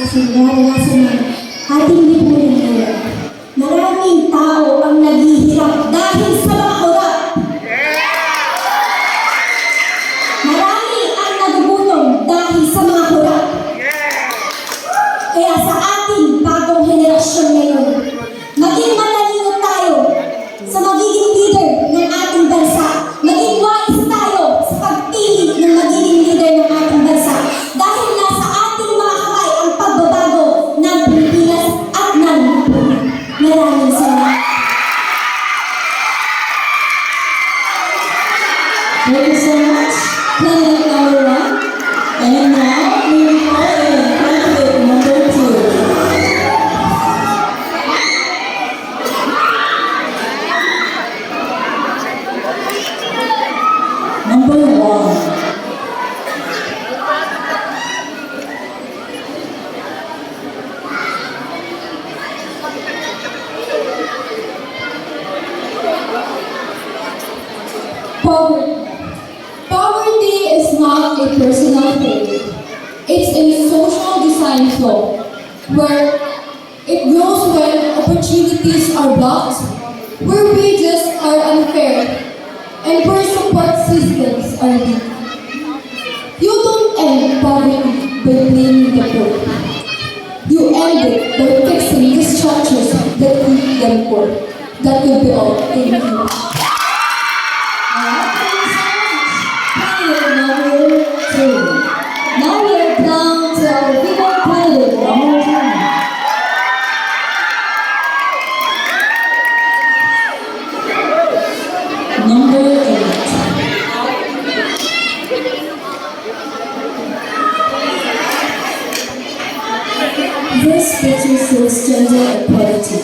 kasi naranasan ng ating lipunan ngayon. Maraming tao ang naghihirap dahil sa mga kurap. Marami ang nagugutom dahil sa mga kurap. Kaya sa ating bagong henerasyon ngayon, maging matalino tayo sa magiging leader ng ating bansa. Maging wise tayo sa pagpili ng magiging leader ng ating bansa. Dahil nasa ating mga kamay ang pagbabago ng Pilipinas at ng lipunan. Maraming salamat. Thank you so much, candidate number 1. And now, we will call in candidate number 2. Number 1. Poverty is not a personal thing. It's a social design flaw where it grows when opportunities are blocked, where wages are unfair, and where support systems are weak. You don't end poverty by blaming the poor. You end it by fixing the structures that keep them poor. That will be all. Thank you. Candidate number 2. Now we are down to our female candidate number 2. Number 8. This picture shows gender equality.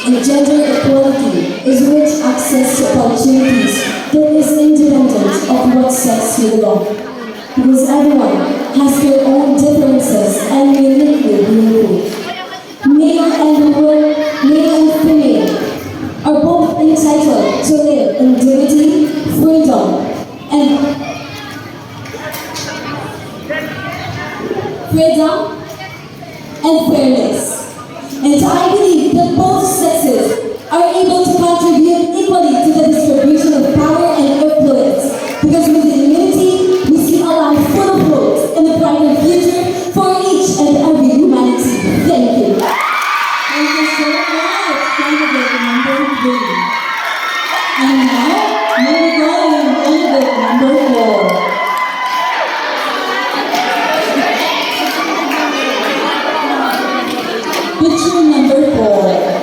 And gender equality is rich access to opportunities that is independent of what sex you belong. Because everyone has their own differences and uniquely beautiful. Male and female are both entitled to live in dignity, freedom, and fairness. And I believe that both sexes are able to contribute equally to the distribution of power and influence. Because within unity, we see a land full of hopes and a brighter future for each and every humanity. Thank you. Thank you so much, candidate number 3. And now, moving on to candidate number 4. Picture number 4.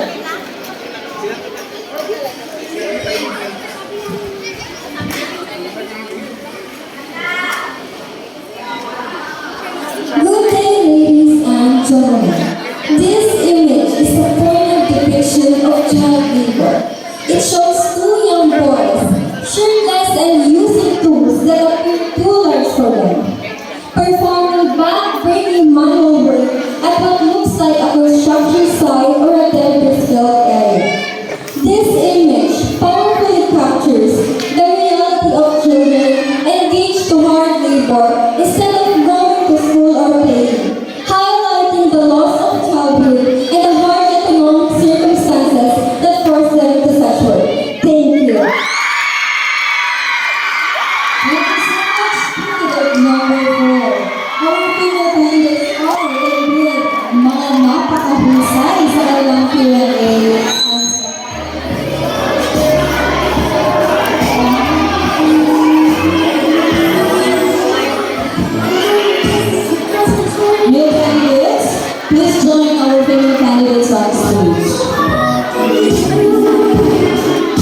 Good day, ladies and gentlemen. This image is a poignant depiction of child labor. It shows two young boys, shirtless and using tools that appear too large for them, performing back-breaking manual